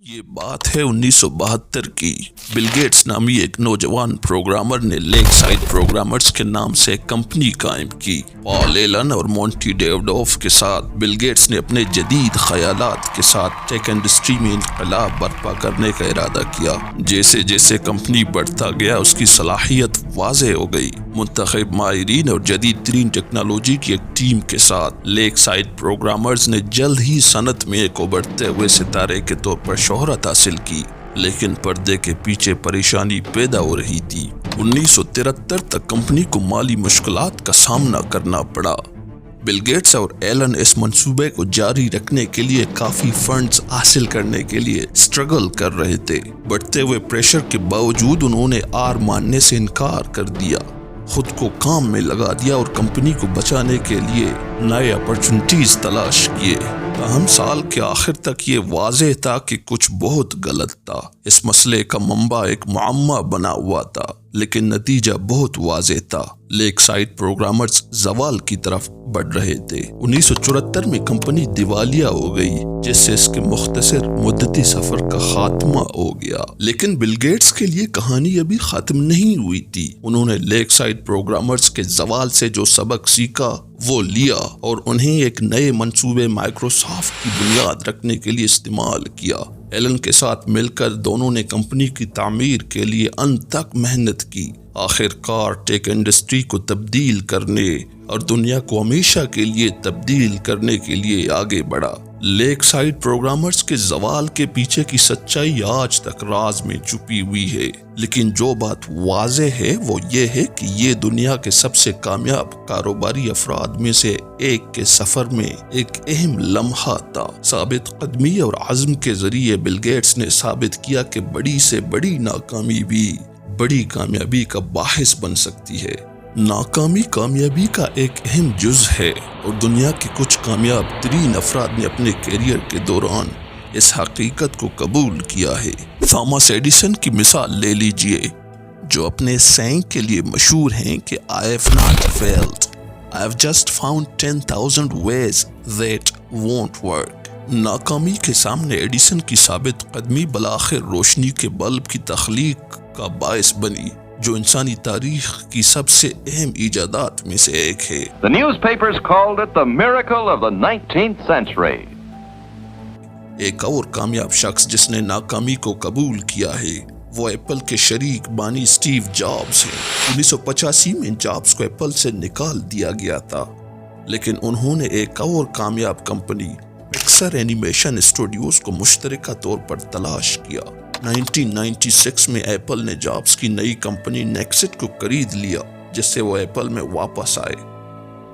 یہ بات ہے 1972 کی۔ بل گیٹس نامی ایک نوجوان پروگرامر نے لیک سائڈ پروگرامرز کے نام سے ایک کمپنی قائم کی۔ پال ایلن اور مونٹی ڈیوڈوف کے ساتھ بل گیٹس نے اپنے جدید خیالات کے ساتھ ٹیک انڈسٹری میں انقلاب برپا کرنے کا ارادہ کیا۔ جیسے جیسے کمپنی بڑھتا گیا اس کی صلاحیت واضح ہو گئی۔ منتخب ماہرین اور جدید ترین ٹیکنالوجی کی ایک ٹیم کے ساتھ لیک سائڈ پروگرامرز نے جلد ہی صنعت میں ایک ابھرتے ہوئے ستارے کے طور پر شہرت حاصل کی، لیکن پردے کے پیچھے پریشانی پیدا ہو رہی تھی۔ 1973 تک کمپنی کو مالی مشکلات کا سامنا کرنا پڑا۔ بل گیٹس اور ایلن اس منصوبے کو جاری رکھنے کے لیے کافی فنڈز حاصل کرنے کے لیے سٹرگل کر رہے تھے۔ بڑھتے ہوئے پریشر کے باوجود انہوں نے ہار ماننے سے انکار کر دیا، خود کو کام میں لگا دیا اور کمپنی کو بچانے کے لیے نئے اپرچونٹیز تلاش کیے۔ تاہم سال کے آخر تک یہ واضح تھا کہ کچھ بہت غلط تھا۔ اس مسئلے کا منبع ایک معمہ بنا ہوا تھا، لیکن نتیجہ بہت واضح تھا۔ لیک سائڈ پروگرامرز زوال کی طرف بڑھ رہے تھے۔ 1974 میں کمپنی دیوالیہ ہو گئی، جس سے اس کے مختصر مدتی سفر کا خاتمہ ہو گیا۔ لیکن بل گیٹس کے لیے کہانی ابھی ختم نہیں ہوئی تھی۔ انہوں نے لیک سائڈ پروگرامرز کے زوال سے جو سبق سیکھا وہ لیا اور انہیں ایک نئے منصوبے مائکروسافٹ کی بنیاد رکھنے کے لیے استعمال کیا۔ ایلن کے ساتھ مل کر دونوں نے کمپنی کی تعمیر کے لیے انت تک محنت کی۔ آخر کار ٹیک انڈسٹری کو تبدیل کرنے اور دنیا کو ہمیشہ کے لیے تبدیل کرنے کے لیے آگے بڑھا۔ لیک سائڈ پروگرامرز کے زوال کے پیچھے کی سچائی آج تک راز میں چھپی ہوئی ہے، لیکن جو بات واضح ہے وہ یہ ہے کہ یہ دنیا کے سب سے کامیاب کاروباری افراد میں سے ایک کے سفر میں ایک اہم لمحہ تھا۔ ثابت قدمی اور عزم کے ذریعے بل گیٹس نے ثابت کیا کہ بڑی سے بڑی ناکامی بھی بڑی کامیابی کا باعث بن سکتی ہے۔ ناکامی کامیابی کا ایک اہم جز ہے اور دنیا کے کچھ کامیاب ترین افراد نے اپنے کیریئر کے دوران اس حقیقت کو قبول کیا ہے۔ تھامس ایڈیسن کی مثال لے لیجئے، جو اپنے سینگ کے لیے مشہور ہیں کہ I have not failed, I have just found 10,000 ways that won't work۔ ناکامی کے سامنے ایڈیسن کی ثابت قدمی بالآخر روشنی کے بلب کی تخلیق کا باعث بنی، جو انسانی تاریخ کی سب سے اہم ایجادات میں سے ایک ہے۔ The newspapers called it the miracle of the 19th century۔ ایک اور کامیاب شخص جس نے ناکامی کو قبول کیا ہے وہ ایپل کے شریک بانی اسٹیو جابز ہیں۔ 1985 میں جابز کو ایپل سے نکال دیا گیا تھا، لیکن انہوں نے ایک اور کامیاب کمپنی پکسر اینیمیشن اسٹوڈیوز کو مشترکہ طور پر تلاش کیا۔ 1996 میں ایپل نے جابز کی نئی کمپنی نیکسٹ کو خرید لیا، جس سے وہ ایپل میں واپس آئے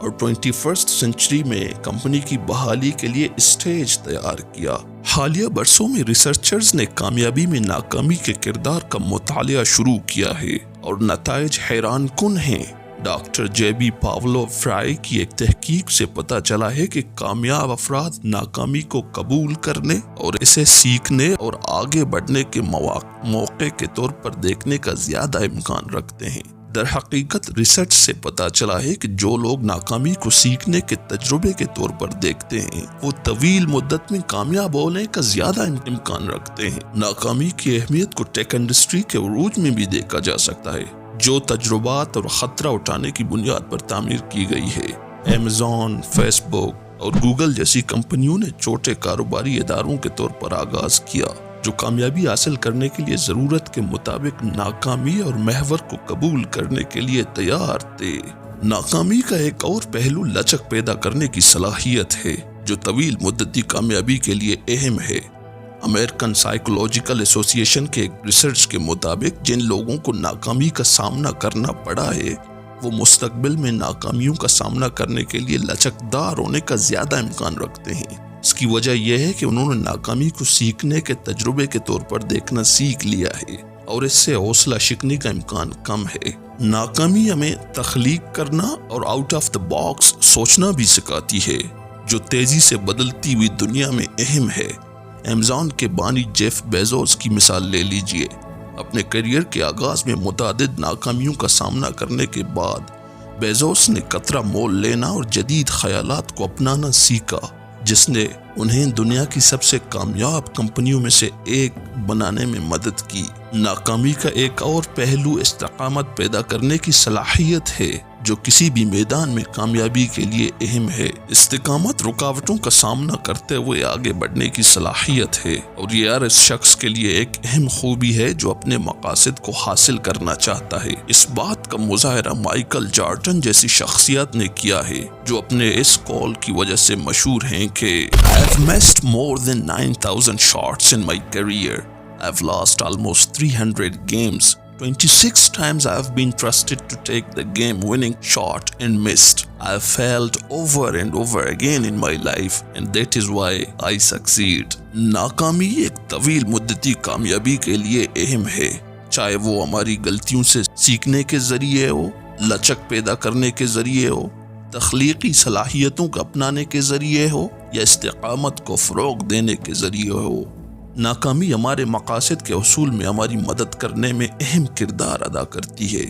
اور 21st سینچری میں کمپنی کی بحالی کے لیے اسٹیج تیار کیا۔ حالیہ برسوں میں ریسرچرز نے کامیابی میں ناکامی کے کردار کا مطالعہ شروع کیا ہے اور نتائج حیران کن ہیں۔ Doctor J B Paolo fry کی ایک تحقیق سے پتہ چلا ہے کہ کامیاب افراد ناکامی کو قبول کرنے اور اسے سیکھنے اور آگے بڑھنے کے موقع کے طور پر دیکھنے کا زیادہ امکان رکھتے ہیں۔ در حقیقت ریسرچ سے پتہ چلا ہے کہ جو لوگ ناکامی کو سیکھنے کے تجربے کے طور پر دیکھتے ہیں وہ طویل مدت میں کامیاب ہونے کا زیادہ امکان رکھتے ہیں۔ ناکامی کی اہمیت کو ٹیک انڈسٹری کے عروج میں بھی دیکھا جا سکتا ہے، جو تجربات اور خطرہ اٹھانے کی بنیاد پر تعمیر کی گئی ہے۔ ایمیزون، فیس بک اور گوگل جیسی کمپنیوں نے چھوٹے کاروباری اداروں کے طور پر آغاز کیا، جو کامیابی حاصل کرنے کے لیے ضرورت کے مطابق ناکامی اور محور کو قبول کرنے کے لیے تیار تھے۔ ناکامی کا ایک اور پہلو لچک پیدا کرنے کی صلاحیت ہے، جو طویل مدتی کامیابی کے لیے اہم ہے۔ امریکن سائیکولوجیکل ایسوسی ایشن کے ایک ریسرچ کے مطابق جن لوگوں کو ناکامی کا سامنا کرنا پڑا ہے وہ مستقبل میں ناکامیوں کا سامنا کرنے کے لیے لچکدار ہونے کا زیادہ امکان رکھتے ہیں۔ اس کی وجہ یہ ہے کہ انہوں نے ناکامی کو سیکھنے کے تجربے کے طور پر دیکھنا سیکھ لیا ہے اور اس سے حوصلہ شکنی کا امکان کم ہے۔ ناکامی ہمیں تخلیق کرنا اور آؤٹ آف دا باکس سوچنا بھی سکھاتی ہے، جو تیزی سے بدلتی ہوئی دنیا میں اہم ہے۔ ایمیزون کے بانی جیف بیزوس کی مثال لے لیجئے۔ اپنے کیریئر کے آغاز میں متعدد ناکامیوں کا سامنا کرنے کے بعد بیزوس نے خطرہ مول لینا اور جدید خیالات کو اپنانا سیکھا۔ جس نے انہیں دنیا کی سب سے کامیاب کمپنیوں میں سے ایک بنانے میں مدد کی۔ ناکامی کا ایک اور پہلو استقامت پیدا کرنے کی صلاحیت ہے، جو کسی بھی میدان میں کامیابی کے لیے اہم ہے۔ استقامت رکاوٹوں کا سامنا کرتے ہوئے آگے بڑھنے کی صلاحیت ہے، اور یہ ہر اس شخص کے لیے ایک اہم خوبی ہے جو اپنے مقاصد کو حاصل کرنا چاہتا ہے۔ اس بات کا مظاہرہ مائیکل جارڈن جیسی شخصیات نے کیا ہے، جو اپنے اس قول کی وجہ سے مشہور ہیں کہ I've missed more than 9,000 shots in my career. I've lost almost 300 games. 26 times I've been trusted to take the game-winning shot and missed. I've failed over and over again in my life, and that is why I succeed. ناکامی ایک طویل مدتی کامیابی کے لیے اہم ہے، چاہے وہ ہماری غلطیوں سے سیکھنے کے ذریعے ہو، لچک پیدا کرنے کے ذریعے ہو، تخلیقی صلاحیتوں کو اپنانے کے ذریعے ہو، یا استقامت کو فروغ دینے کے ذریعے ہو۔ ناکامی ہمارے مقاصد کے حصول میں ہماری مدد کرنے میں اہم کردار ادا کرتی ہے،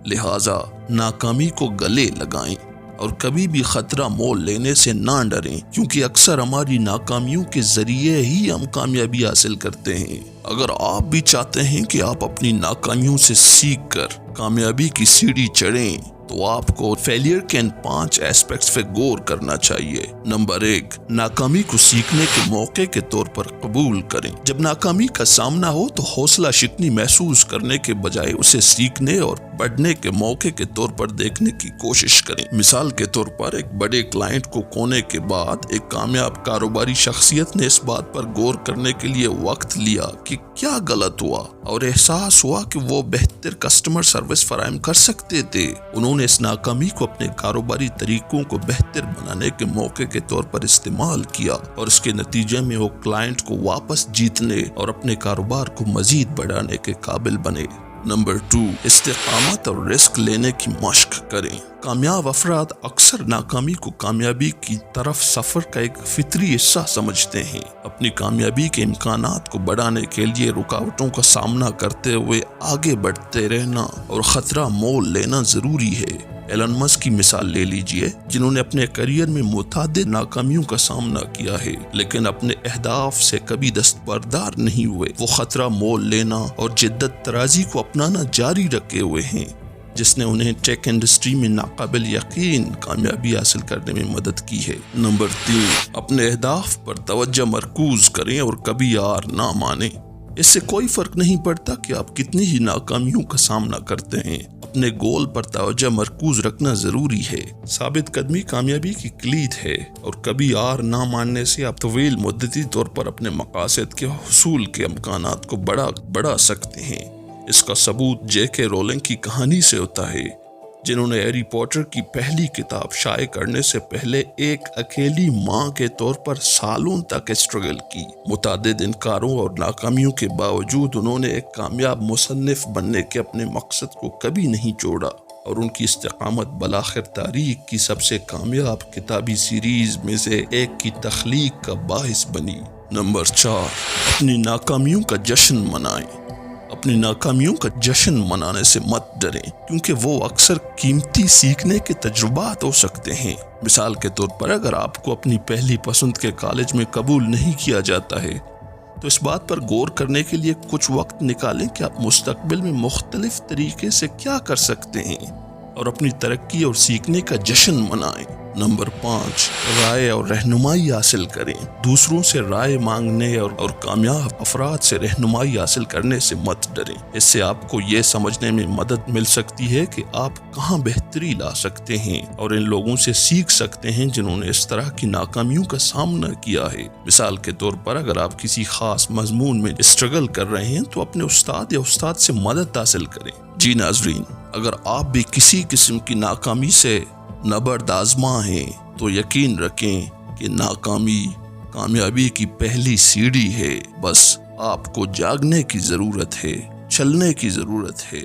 لہٰذا ناکامی کو گلے لگائیں اور کبھی بھی خطرہ مول لینے سے نہ ڈریں، کیونکہ اکثر ہماری ناکامیوں کے ذریعے ہی ہم کامیابی حاصل کرتے ہیں۔ اگر آپ بھی چاہتے ہیں کہ آپ اپنی ناکامیوں سے سیکھ کر کامیابی کی سیڑھی چڑھیں، تو آپ کو فیلئر کے ان 5 ایسپیکٹس پہ غور کرنا چاہیے۔ نمبر 1، ناکامی کو سیکھنے کے موقع کے طور پر قبول کریں۔ جب ناکامی کا سامنا ہو تو حوصلہ شکنی محسوس کرنے کے بجائے اسے سیکھنے اور بڑھنے کے موقع کے طور پر دیکھنے کی کوشش کریں۔ مثال کے طور پر ایک بڑے کلائنٹ کو کھونے کے بعد ایک کامیاب کاروباری شخصیت نے اس بات پر غور کرنے کے لیے وقت لیا کہ کیا غلط ہوا، اور احساس ہوا کہ وہ بہتر کسٹمر سروس فراہم کر سکتے تھے۔ انہوں نے اس ناکامی کو اپنے کاروباری طریقوں کو بہتر بنانے کے موقع کے طور پر استعمال کیا، اور اس کے نتیجے میں وہ کلائنٹ کو واپس جیتنے اور اپنے کاروبار کو مزید بڑھانے کے قابل بنے۔ نمبر 2، استقامت اور رسک لینے کی مشق کریں۔ کامیاب افراد اکثر ناکامی کو کامیابی کی طرف سفر کا ایک فطری حصہ سمجھتے ہیں۔ اپنی کامیابی کے امکانات کو بڑھانے کے لیے رکاوٹوں کا سامنا کرتے ہوئے آگے بڑھتے رہنا اور خطرہ مول لینا ضروری ہے۔ ایلن مسک کی مثال لے لیجئے، جنہوں نے اپنے کیریئر میں متعدد ناکامیوں کا سامنا کیا ہے، لیکن اپنے اہداف سے کبھی دستبردار نہیں ہوئے۔ وہ خطرہ مول لینا اور جدت طرازی کو اپنانا جاری رکھے ہوئے ہیں، جس نے انہیں ٹیک انڈسٹری میں ناقابل یقین کامیابی حاصل کرنے میں مدد کی ہے۔ نمبر 3، اپنے اہداف پر توجہ مرکوز کریں اور کبھی ہار نہ مانیں۔ اس سے کوئی فرق نہیں پڑتا کہ آپ کتنی ہی ناکامیوں کا سامنا کرتے ہیں، اپنے گول پر توجہ مرکوز رکھنا ضروری ہے۔ ثابت قدمی کامیابی کی کلید ہے، اور کبھی ہار نہ ماننے سے آپ طویل مدتی طور پر اپنے مقاصد کے حصول کے امکانات کو بڑھا سکتے ہیں۔ اس کا ثبوت جے کے رولنگ کی کہانی سے ہوتا ہے، جنہوں نے ہیری پوٹر کی پہلی کتاب شائع کرنے سے پہلے ایک اکیلی ماں کے طور پر سالوں تک اسٹرگل کی۔ متعدد انکاروں اور ناکامیوں کے باوجود انہوں نے ایک کامیاب مصنف بننے کے اپنے مقصد کو کبھی نہیں چھوڑا، اور ان کی استقامت بالآخر تاریخ کی سب سے کامیاب کتابی سیریز میں سے ایک کی تخلیق کا باعث بنی۔ نمبر 4، اپنی ناکامیوں کا جشن منائیں۔ اپنی ناکامیوں کا جشن منانے سے مت ڈریں، کیونکہ وہ اکثر قیمتی سیکھنے کے تجربات ہو سکتے ہیں۔ مثال کے طور پر اگر آپ کو اپنی پہلی پسند کے کالج میں قبول نہیں کیا جاتا ہے، تو اس بات پر غور کرنے کے لیے کچھ وقت نکالیں کہ آپ مستقبل میں مختلف طریقے سے کیا کر سکتے ہیں، اور اپنی ترقی اور سیکھنے کا جشن منائیں۔ نمبر 5، رائے اور رہنمائی حاصل کریں۔ دوسروں سے رائے مانگنے اور کامیاب افراد سے رہنمائی حاصل کرنے سے مت ڈریں۔ اس سے آپ کو یہ سمجھنے میں مدد مل سکتی ہے کہ آپ کہاں بہتری لا سکتے ہیں، اور ان لوگوں سے سیکھ سکتے ہیں جنہوں نے اس طرح کی ناکامیوں کا سامنا کیا ہے۔ مثال کے طور پر اگر آپ کسی خاص مضمون میں اسٹرگل کر رہے ہیں تو اپنے استاد یا استاد سے مدد حاصل کریں۔ جی ناظرین، اگر آپ بھی کسی قسم کی ناکامی سے نبرد آزما ہیں تو یقین رکھیں کہ ناکامی کامیابی کی پہلی سیڑھی ہے۔ بس آپ کو جاگنے کی ضرورت ہے، چلنے کی ضرورت ہے۔